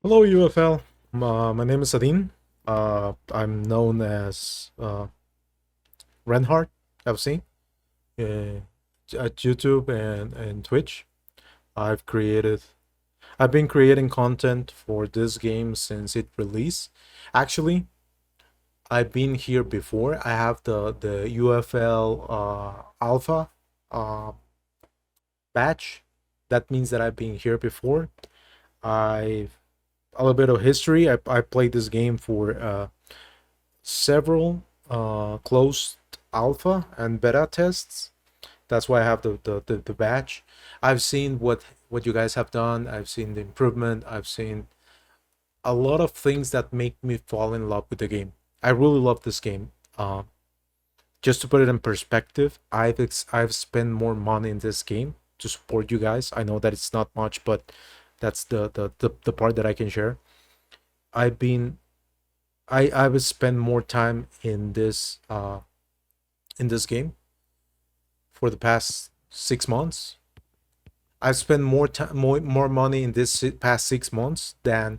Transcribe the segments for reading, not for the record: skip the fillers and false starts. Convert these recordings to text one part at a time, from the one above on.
Hello, UFL. My name is Adin. I'm known as Renhard FC uh, at YouTube and Twitch. I've created, I've been creating content for this game since it released. Actually, I've been here before. I have the UFL Alpha uh, badge. That means that I've been here before. I've a little bit of history. I played this game for several closed alpha and beta tests. That's why I have the badge. I've seen what you guys have done. I've seen the improvement. I've seen a lot of things that make me fall in love with the game. I really love this game. Just to put it in perspective, I've spent more money in this game to support you guys. I know that it's not much, but that's the part that I can share. I've been I would spend more time in this game for the past 6 months. I've spent more money in this past 6 months than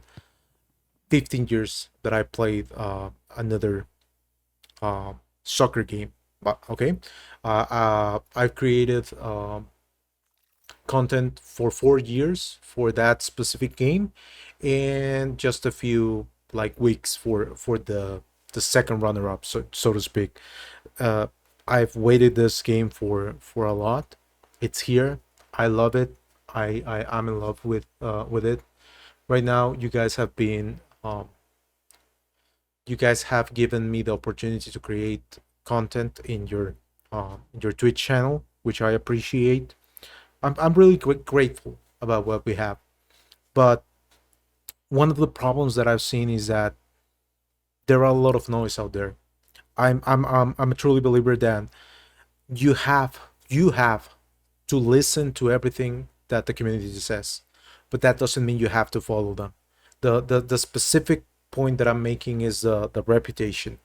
15 years that I played another uh, soccer game. But okay, I've created content for 4 years for that specific game, and just a few like weeks for the second runner up, so to speak. Uh, I've waited this game for a lot. It's here. I love it. I'm in love with it. Right now, you guys have given me the opportunity to create content in your Twitch channel, which I appreciate. I'm really grateful about what we have. But one of the problems that I've seen is that there are a lot of noise out there. I'm a truly believer that you have to listen to everything that the community says, but that doesn't mean you have to follow them. The specific point that I'm making is the reputation.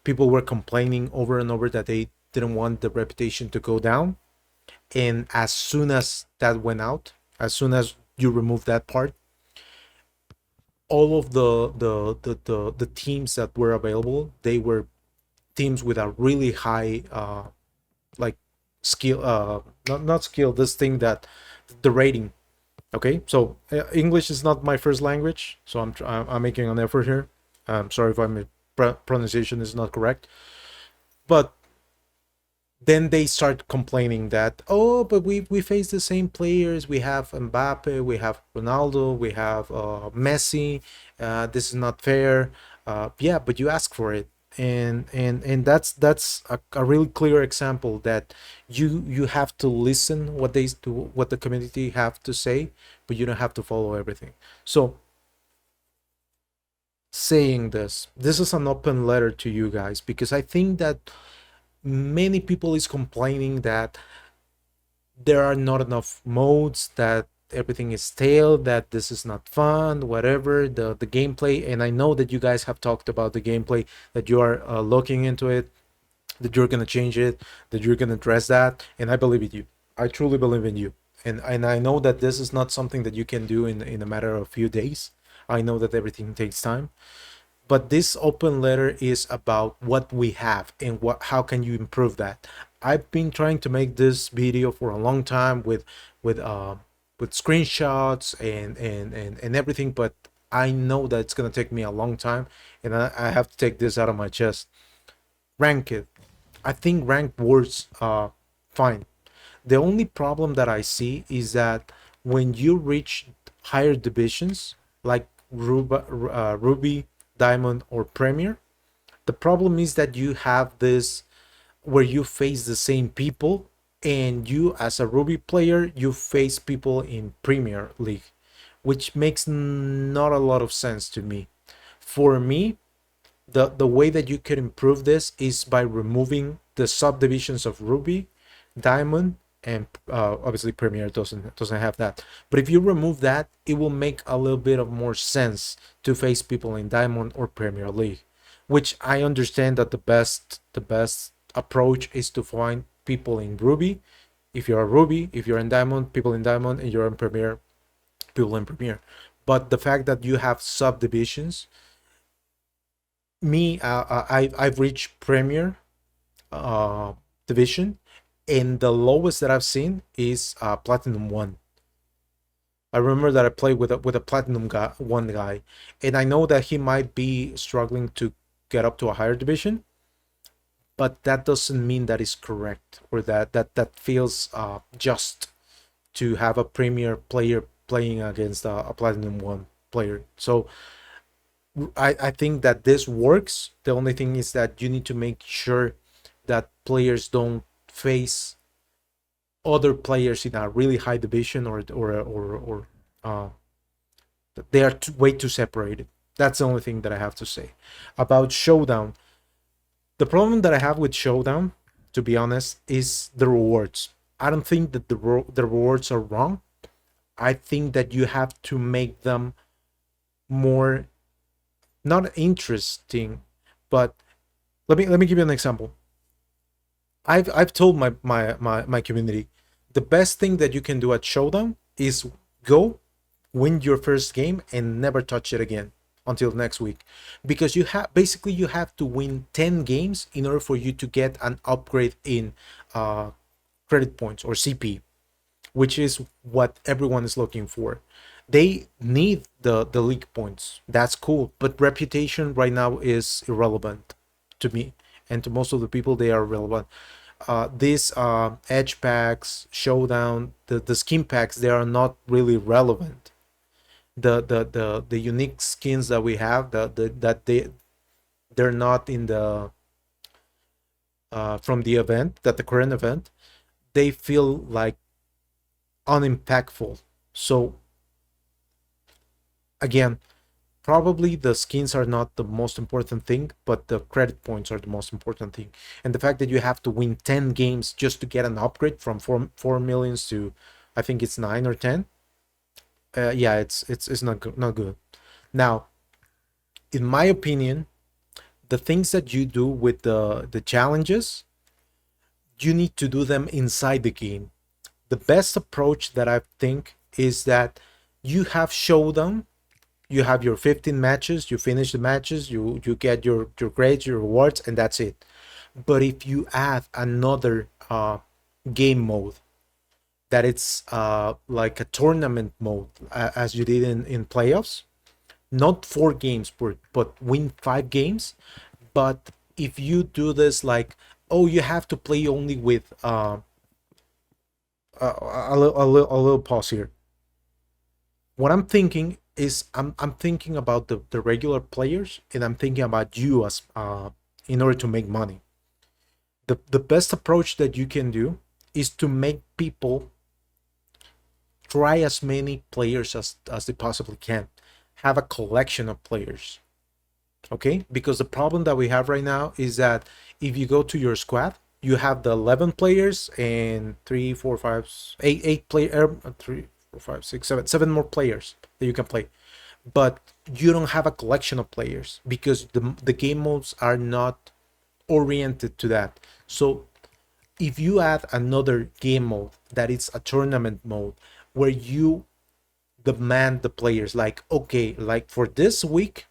People were complaining over and over that they didn't want the reputation to go down, and as soon as that went out, as soon as you remove that part, all of the teams that were available, they were teams with a really high like skill, not skill, this thing that the rating. Okay, so English is not my first language, so I'm making an effort here. Sorry if my pronunciation is not correct, but then they start complaining that, oh, but we face the same players. We have Mbappe, we have Ronaldo, we have Messi. This is not fair. Yeah, but you ask for it, and that's a really clear example that you have to listen what they do, what the community have to say, but you don't have to follow everything. So saying this is an open letter to you guys, because I think that many people is complaining that there are not enough modes, that everything is stale, that this is not fun, whatever, the gameplay. And I know that you guys have talked about the gameplay, that you are looking into it, that you're going to change it, that you're going to address that, and I believe in you. I truly believe in you. And I know that this is not something that you can do in a matter of a few days. I know that everything takes time, but this open letter is about what we have and what how can you improve that. I've been trying to make this video for a long time with uh with screenshots and everything, but I know that it's gonna take me a long time, and I have to take this out of my chest. Rank it. I think rank works fine. The only problem that I see is that when you reach higher divisions like Ruby, Diamond, or Premier, the problem is that you have this where you face the same people, and you as a Ruby player you face people in Premier League, which makes not a lot of sense to me. For me, the way that you can improve this is by removing the subdivisions of Ruby, Diamond, and obviously Premiere doesn't have that. But if you remove that, it will make a little bit of more sense to face people in Diamond or Premier League, which I understand that the best approach is to find people in Ruby. If you're a Ruby, if you're in Diamond, people in Diamond, and you're in Premiere, people in Premiere. But the fact that you have subdivisions, I've reached Premier uh, division, and the lowest that I've seen is Platinum One. I remember that I played with a Platinum guy, one guy, and I know that he might be struggling to get up to a higher division, but that doesn't mean that is correct, or that feels just to have a Premier player playing against a Platinum One player. So I think that this works. The only thing is that you need to make sure that players don't face other players in a really high division, or uh, they are way too separated. That's the only thing that I have to say about Showdown. The problem that I have with Showdown, to be honest, is the rewards. I don't think that the rewards are wrong. I think that you have to make them more, not interesting, but let me give you an example. I've told my community, the best thing that you can do at Showdown is go win your first game and never touch it again until next week, because you have to win 10 games in order for you to get an upgrade in uh, credit points or CP, which is what everyone is looking for. They need the league points. That's cool, but reputation right now is irrelevant to me, and to most of the people they are relevant. These edge packs, showdown, the skin packs, they are not really relevant. The unique skins that we have, that they're not in the from the event, that the current event, they feel like unimpactful. So again, probably the skins are not the most important thing, but the credit points are the most important thing. And the fact that you have to win 10 games just to get an upgrade from 4 millions to, I think it's 9 or 10. Yeah, it's not good. Now, in my opinion, the things that you do with the challenges, you need to do them inside the game. The best approach that I think is that you have Showdown, you have your 15 matches, you finish the matches, you get your grades, your rewards, and that's it. But if you add another game mode, that it's like a tournament mode, as you did in playoffs, not 4 games but win 5 games. But if you do this, like, oh, you have to play only with a little pause here. What I'm thinking is I'm thinking about the regular players, and I'm thinking about you as in order to make money. The best approach that you can do is to make people try as many players as they possibly can. Have a collection of players. Okay? Because the problem that we have right now is that if you go to your squad, you have the 11 players and 3, 4, 5, 8, 8 player, 3, 4, 5, 6, 7, 7 more players that you can play. But you don't have a collection of players because the game modes are not oriented to that. So if you add another game mode that is a tournament mode, where you demand the players, like, okay, like for this week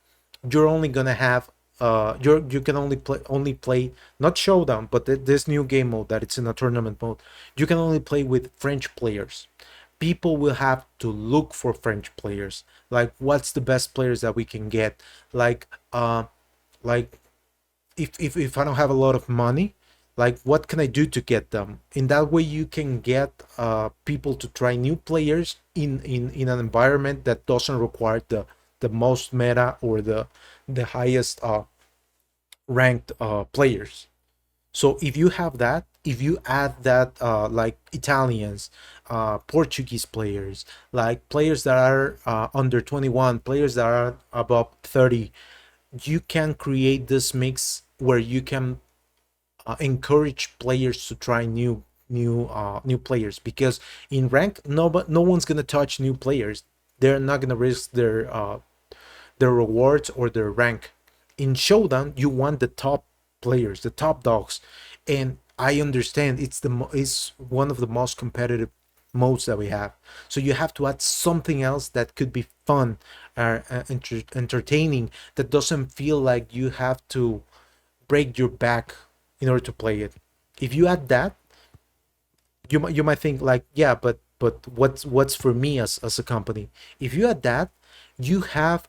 you're only gonna have you can only play not showdown, but this new game mode that it's in a tournament mode, you can only play with French players. People will have to look for French players, like what's the best players that we can get, like like if I don't have a lot of money, like what can I do to get them? In that way, you can get people to try new players in an environment that doesn't require the most meta or the highest ranked players. So if you have that, if you add that, like Italians, Portuguese players, like players that are under 21, players that are above 30, you can create this mix where you can encourage players to try new players, because in rank, no one's gonna touch new players. They're not gonna risk their rewards or their rank. In showdown, you want the top players, the top dogs, and I understand it's one of the most competitive modes that we have. So you have to add something else that could be fun or entertaining, that doesn't feel like you have to break your back in order to play it. If you add that, you might think like, yeah, but what's for me as a company? If you add that, you have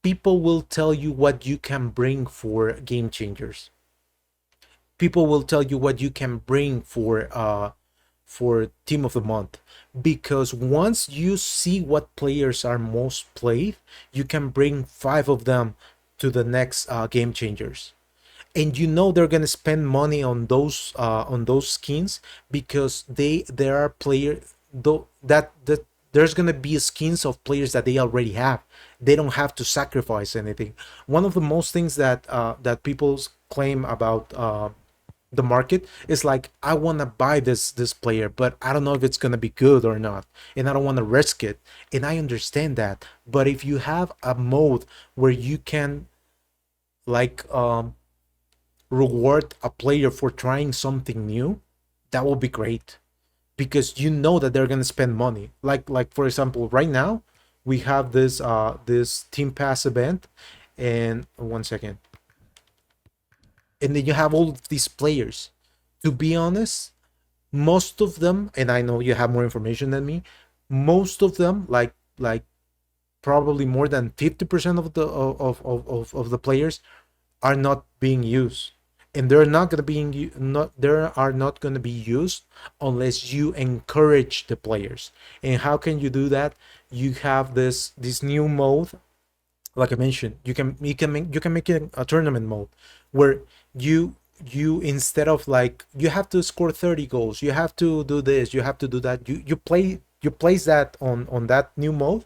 people will tell you what you can bring for game changers. People will tell you what you can bring for team of the month, because once you see what players are most played, you can bring five of them to the next game changers, and you know they're gonna spend money on those skins, because there are players though that there's gonna be skins of players that they already have. They don't have to sacrifice anything. One of the most things that people claim about the market is like, I want to buy this player, but I don't know if it's going to be good or not, and I don't want to risk it. And I understand that, but if you have a mode where you can like reward a player for trying something new, that will be great, because you know that they're going to spend money. Like for example, right now we have this team pass event, and one second, and then you have all of these players. To be honest, most of them, and I know you have more information than me, most of them, like probably more than 50% of the players are not being used, and they're not going to be not they are not going to be used unless you encourage the players. And how can you do that? You have this new mode, like I mentioned. You can make it a tournament mode where you instead of like, you have to score 30 goals, you have to do this, you have to do that, you place that on that new mode,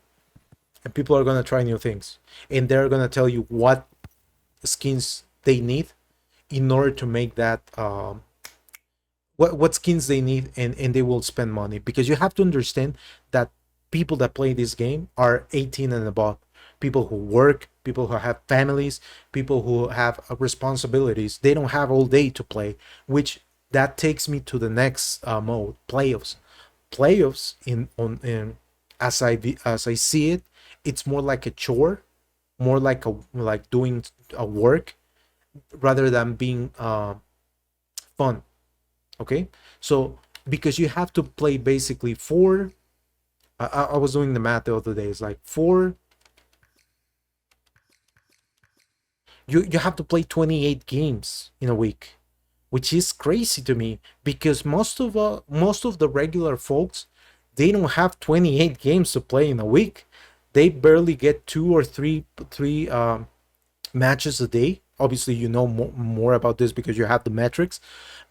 and people are going to try new things, and they're going to tell you what skins they need in order to make that what skins they need, and they will spend money, because you have to understand that people that play this game are 18 and above, people who work, people who have families, people who have responsibilities. They don't have all day to play, which that takes me to the next mode, playoffs. Playoffs as I see it, it's more like a chore, more like doing a work, rather than being fun. Okay, so because you have to play basically four. I was doing the math the other day. It's like four. You have to play 28 games in a week, which is crazy to me, because most of the regular folks, they don't have 28 games to play in a week. They barely get two or three matches a day. Obviously, you know more about this because you have the metrics,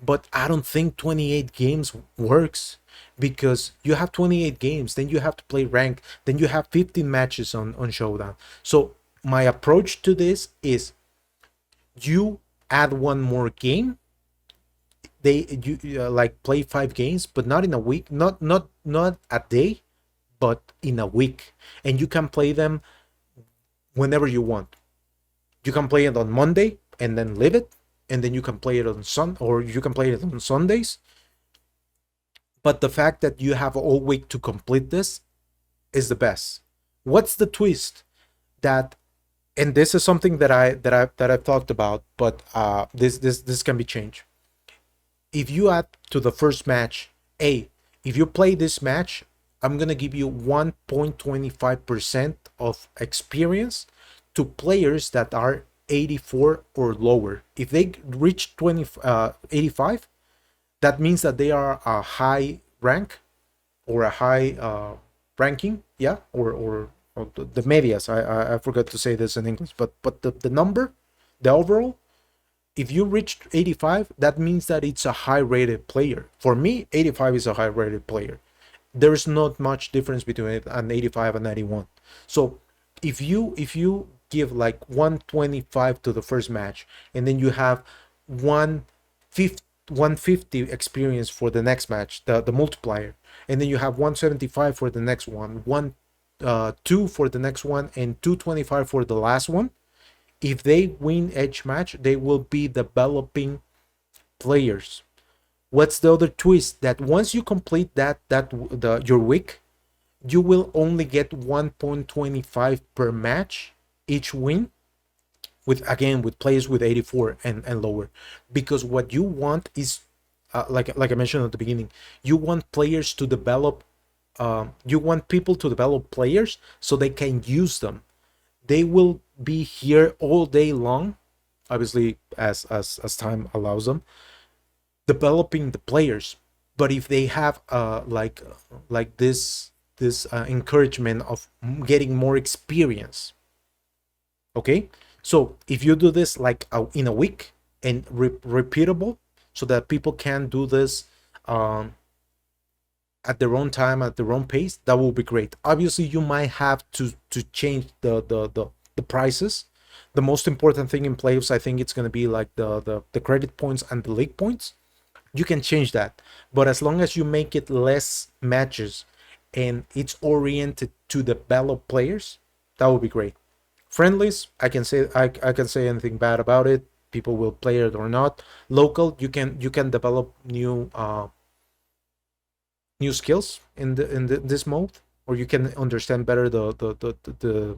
but I don't think 28 games works, because you have 28 games, then you have to play rank, then you have 15 matches on Showdown. So my approach to this is, you add one more game. You like play 5 games, but not in a week, not a day, but in a week, and you can play them whenever you want. You can play it on Monday and then leave it, and then you can play it on or you can play it on Sundays. But the fact that you have all week to complete this is the best. What's the twist? That, and this is something that I've talked about, but this can be changed. If you add to the first match, if you play this match, I'm gonna give you 1.25% of experience to players that are 84 or lower. If they reach 85, that means that they are a high rank, or a high ranking, yeah, or the medias. I forgot to say this in English, but the number, the overall, if you reach 85, that means that it's a high rated player. For me, 85 is a high rated player. There's not much difference between an 85 and 91. So if you give like 125 to the first match, and then you have 150 experience for the next match, the multiplier, and then you have 175 for the next one, 2 for the next one, and 225 for the last one. If they win each match, they will be developing players. What's the other twist? That once you complete your week, you will only get 1.25 per match each win, with again with players with 84 and lower, because what you want is, like I mentioned at the beginning, you want players to develop, you want people to develop players so they can use them. They will be here all day long, obviously as time allows them, developing the players. But if they have like this encouragement of getting more experience, okay, so if you do this like in a week and repeatable, so that people can do this um, at their own time, at their own pace, that will be great. Obviously you might have to change the prices. The most important thing in playoffs, I think it's going to be like the credit points and the league points. You can change that, but as long as you make it less matches and it's oriented to develop players, that would be great. Friendlies, I can say anything bad about it. People will play it or not. Local, you can develop new skills in this mode, or you can understand better the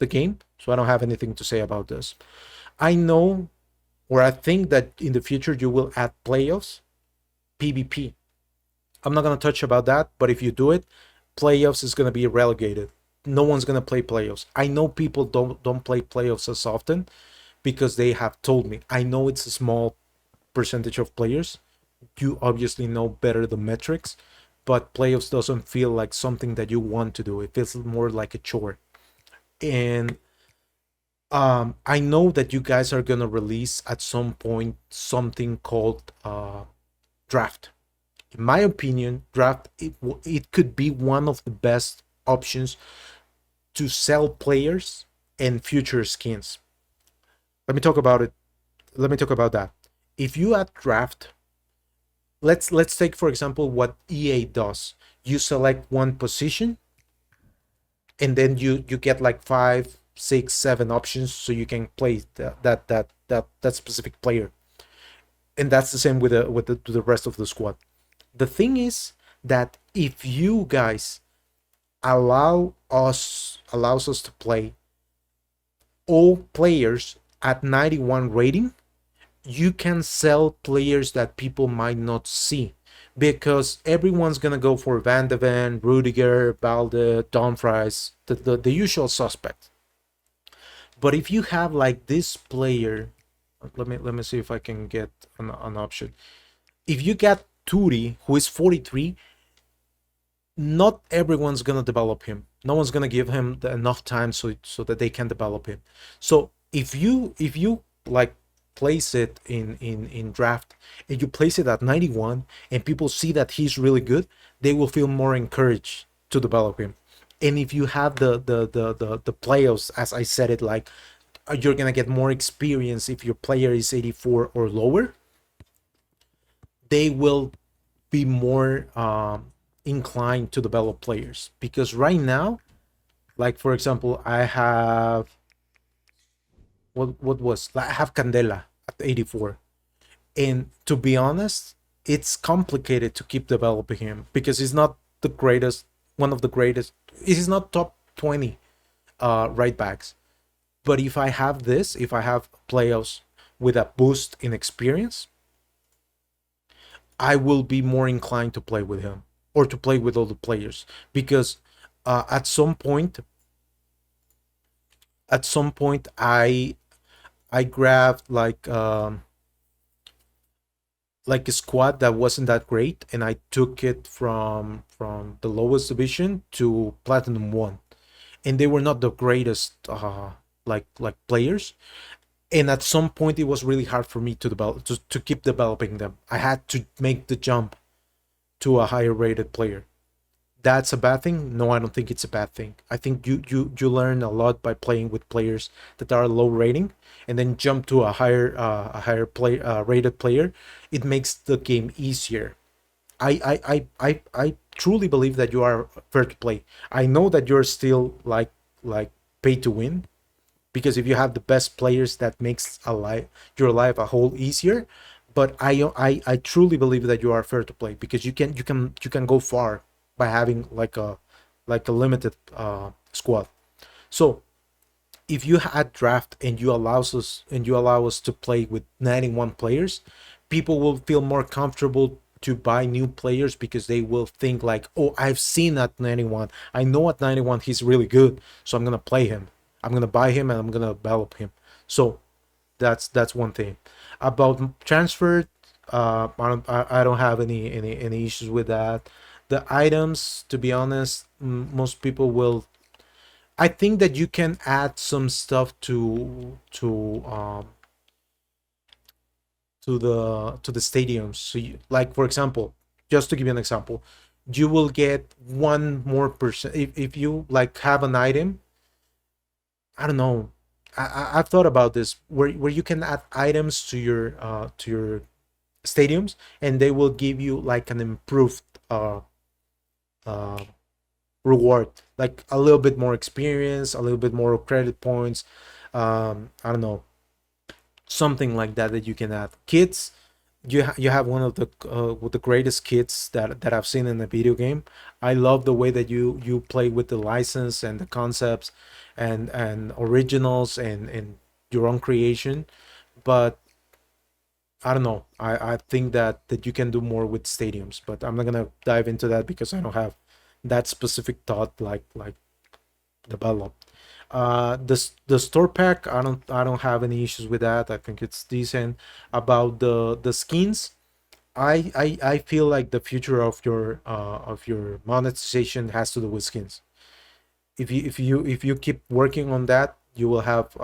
game. So I don't have anything to say about this. I know, or I think that in the future you will add playoffs, PvP. I'm not gonna touch about that, but if you do it, playoffs is gonna be relegated. No one's gonna play playoffs. I know people don't play playoffs as often because they have told me. I know it's a small percentage of players. You obviously know better the metrics, but playoffs doesn't feel like something that you want to do. It feels more like a chore. And I know that you guys are gonna release at some point something called draft. In my opinion, draft, it could be one of the best options to sell players and future skins. Let me talk about it. Let me talk about that. If you add draft, let's take for example what EA does. You select one position, and then you get like five, six, seven options, so you can play that specific player. And that's the same with the rest of the squad. The thing is that if you guys allows us to play all players at 91 rating, you can sell players that people might not see, because everyone's gonna go for Van de Ven, Rudiger, Balde, Dumfries, the usual suspects. But if you have like this player, let me see if I can get an option. If you get Turi, who is 43, not everyone's gonna develop him. No one's gonna give him enough time so that they can develop him. So if you like place it in draft, and you place it at 91, and people see that he's really good, they will feel more encouraged to develop him. And if you have the playoffs, as I said it, like you're gonna get more experience if your player is 84 or lower, they will be more inclined to develop players. Because right now, like for example, I have what was I have Candela at 84, and to be honest, it's complicated to keep developing him because he's not the greatest, one of the greatest. He's not top 20 right backs. But if I have this, if I have playoffs with a boost in experience, I will be more inclined to play with him or to play with all the players, because at some point, I grabbed like a squad that wasn't that great, and I took it from the lowest division to Platinum One, and they were not the greatest like players. And at some point, it was really hard for me to develop to keep developing them. I had to make the jump to a higher rated player. That's a bad thing? No, I don't think it's a bad thing. I think you learn a lot by playing with players that are low rating, and then jump to a higher play rated player. It makes the game easier. I truly believe that you are fair to play. I know that you're still like pay to win, because if you have the best players, that makes your life a whole easier. but I truly believe that you are fair to play because you can go far by having like a limited squad. So if you had draft and you allow us to play with 91 players, people will feel more comfortable to buy new players because they will think like, oh, I've seen at 91, I know at 91 he's really good, so I'm gonna play him, I'm gonna buy him, and I'm gonna develop him. So that's one thing about transfer. I don't have any issues with that. The items, to be honest, most people will. I think that you can add some stuff to the stadiums. So like for example, just to give you an example, you will get 1 more percent if you like have an item. I don't know. I've thought about this where you can add items to your stadiums, and they will give you like an improved uh reward, like a little bit more experience, a little bit more credit points. I don't know, something like that that you can add. Kits, you have one of the with the greatest kits that I've seen in a video game. I love the way that you play with the license and the concepts and originals and your own creation. But I don't know. I think that you can do more with stadiums, but I'm not gonna dive into that because I don't have that specific thought like developed. The store pack, I don't have any issues with that. I think it's decent. About the skins, I feel like the future of your monetization has to do with skins. If you keep working on that, you will have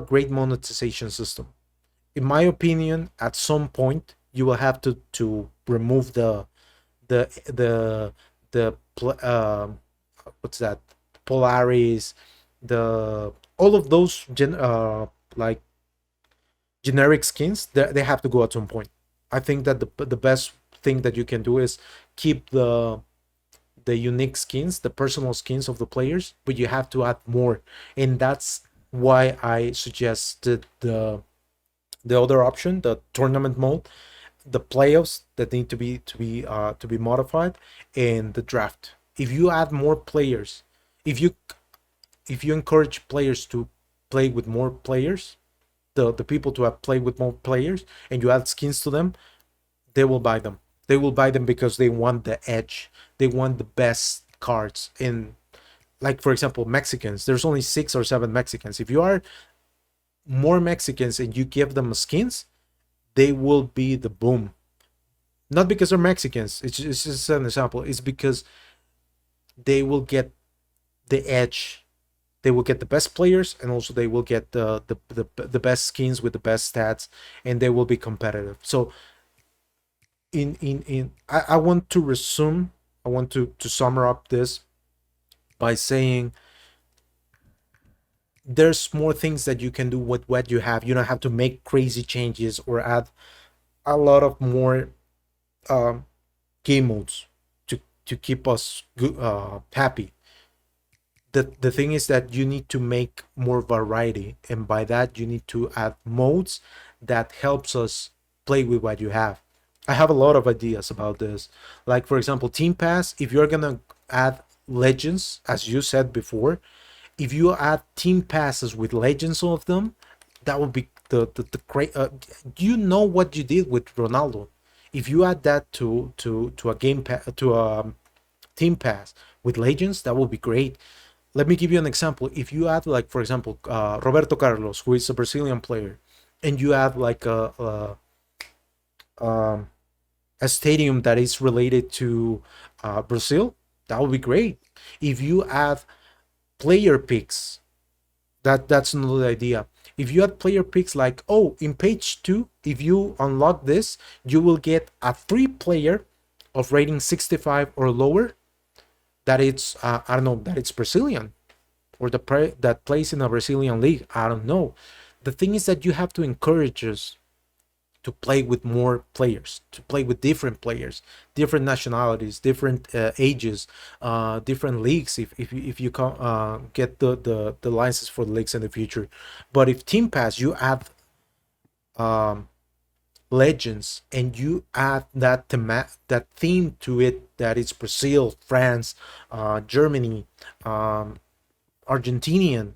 a great monetization system. In my opinion, at some point you will have to remove the the what's that, Polaris, the all of those like generic skins. They have to go at some point. I think that the best thing that you can do is keep the unique skins, the personal skins of the players, but you have to add more, and that's why I suggested the other option, the tournament mode, the playoffs that need to be modified, and the draft. If you add more players, if you if you encourage players to play with more players, the people to have play with more players, and you add skins to them, they will buy them. They will buy them because they want the edge. They want the best cards. In like for example, Mexicans. There's only 6 or 7 Mexicans. If you are more Mexicans and you give them skins, they will be the boom. Not because they're Mexicans. It's just an example. It's because they will get the edge. They will get the best players, and also they will get the best skins with the best stats, and they will be competitive. So I want to resume. I want to sum up this by saying there's more things that you can do with what you have. You don't have to make crazy changes or add a lot of more um, game modes to keep us happy. The thing is that you need to make more variety, and by that you need to add modes that helps us play with what you have. I have a lot of ideas about this, like for example team pass. If you're gonna add legends, as you said before, if you add team passes with legends of them, that would be the great. You know what you did with Ronaldo. If you add that to a to a team pass with legends, that would be great. Let me give you an example. If you add, like for example, Roberto Carlos, who is a Brazilian player, and you add like a stadium that is related to Brazil, that would be great. If you add player picks, that's another idea. If you add player picks, like, oh, in page 2, if you unlock this, you will get a free player of rating 65 or lower, that it's I don't know, that it's Brazilian, or that plays in a Brazilian league. I don't know. The thing is that you have to encourage us to play with more players, to play with different players, different nationalities, different ages, different leagues. If you get the license for the leagues in the future, but if Team Pass, you add um, legends, and you add that theme to it, that is Brazil, France, Germany, um, Argentinian,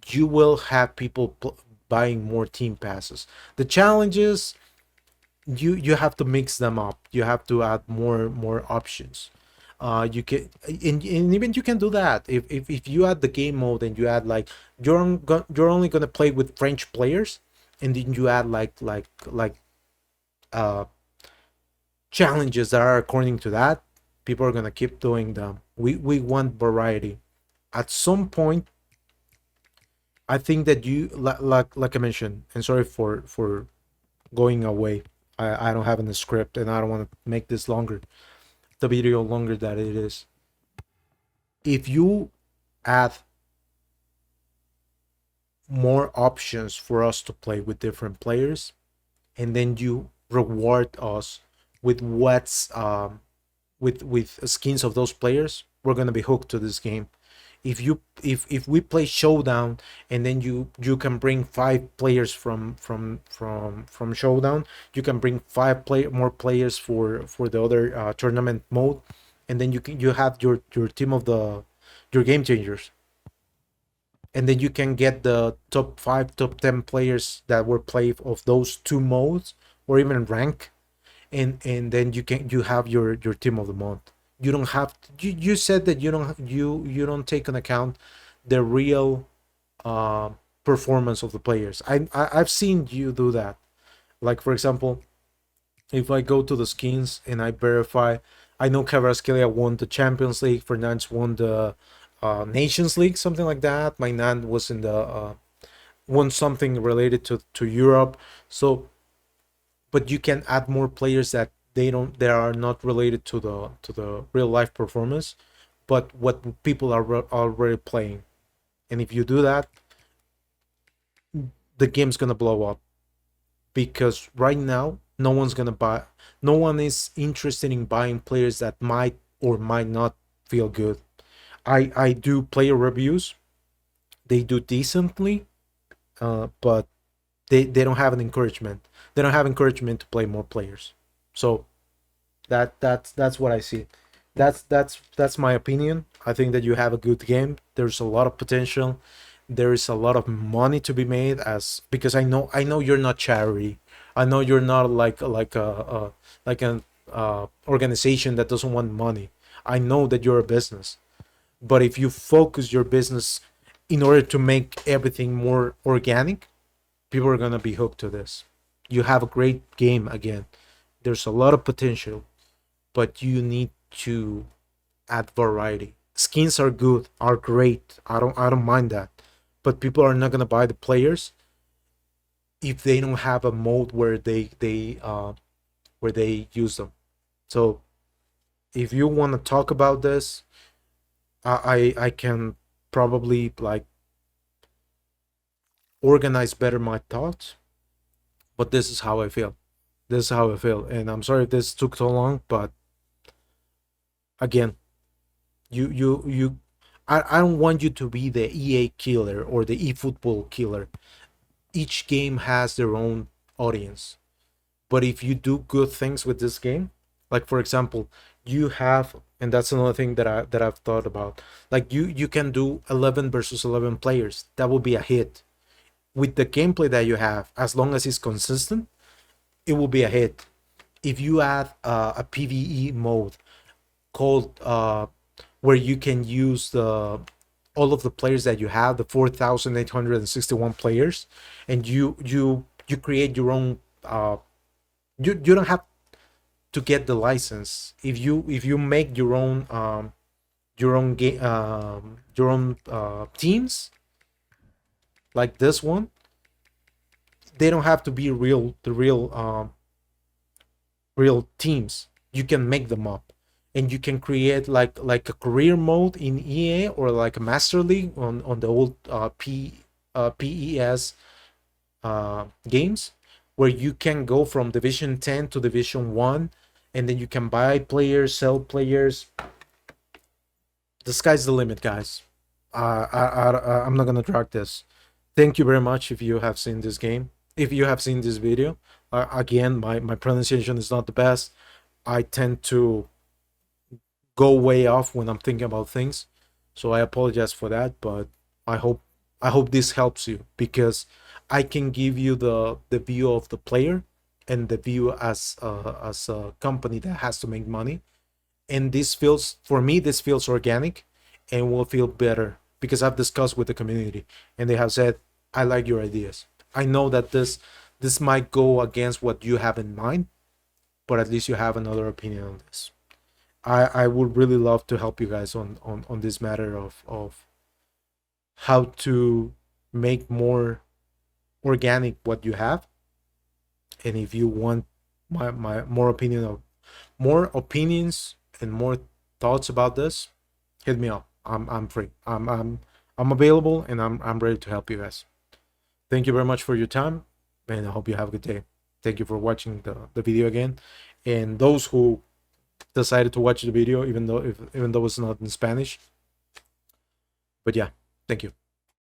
you will have people buying more team passes. The challenge is you have to mix them up. You have to add more options. You can, and even you can do that if you add the game mode and you add like you're only gonna play with French players, and then you add like uh challenges that are according to that. People are gonna keep doing them. We want variety. At some point, I think that you like I mentioned, and sorry for going away. I don't have in the script, and I don't want to make this longer, the video longer than it is. If you add more options for us to play with different players, and then you reward us with with skins of those players, we're gonna be hooked to this game. If we play Showdown, and then you can bring 5 players from Showdown, you can bring more players for the other tournament mode, and then you have your team of your game changers, and then you can get the top 5, top 10 players that were played of those 2 modes, or even rank, and then you have your team of the month. You don't have you said that you don't take into account the real uh, performance of the players. I've seen you do that. Like, for example, if I go to the skins and I verify, I know Kvaratskhelia won the Champions League, Fernandes won the Nations League, something like that. My nan was in the won something related to Europe. So, but you can add more players that they are not related to the real life performance, but what people are already playing. And if you do that, the game's gonna blow up, because right now no one is interested in buying players that might or might not feel good. I do player reviews. They do decently, but they don't have an encouragement. They don't have encouragement to play more players. So that's what I see. That's my opinion. I think that you have a good game. There's a lot of potential. There is a lot of money to be made, as because I know you're not charity. I know you're not like an organization that doesn't want money. I know that you're a business. But if you focus your business in order to make everything more organic, people are gonna be hooked to this. You have a great game again. There's a lot of potential, but you need to add variety. Skins are good, are great. I don't mind that. But people are not gonna buy the players if they don't have a mode where they use them. So if you want to talk about this, I can probably like organize better my thoughts, but this is how I feel. This is how I feel, and I'm sorry if this took so long, but again, you I don't want you to be the EA killer or the eFootball killer. Each game has their own audience. But if you do good things with this game, like for example, you have, and that's another thing that I've thought about. Like you can do 11 versus 11 players. That will be a hit. With the gameplay that you have, as long as it's consistent, it will be a hit. If you add a PVE mode called where you can use the all of the players that you have, the 4,861 players, and you create your own. You don't have to get the license. If you make your own game your own teams like this one, they don't have to be real teams. You can make them up, and you can create like a career mode in EA, or like a master league on the old PES games, where you can go from division 10 to division 1, and then you can buy players, sell players. The sky's the limit, guys. I'm not gonna drag this. Thank you very much if you have seen this game. if you have seen this video. Again, my pronunciation is not the best. I tend to go way off when I'm thinking about things, so I apologize for that. But I hope I hope this helps you, because I can give you the view of the player and the view as a company that has to make money. And this feels, for me, this feels organic and will feel better because I've discussed with the community and they have said, I like your ideas. I know that this might go against what you have in mind, but at least you have another opinion on this. I would really love to help you guys on this matter of how to make more organic what you have. And if you want my more opinions and more thoughts about this, hit me up. I'm free. I'm available, and I'm ready to help you guys. Thank you very much for your time, and I hope you have a good day. Thank you for watching the video again. And those who decided to watch the video, even though it's not in Spanish. But yeah, thank you.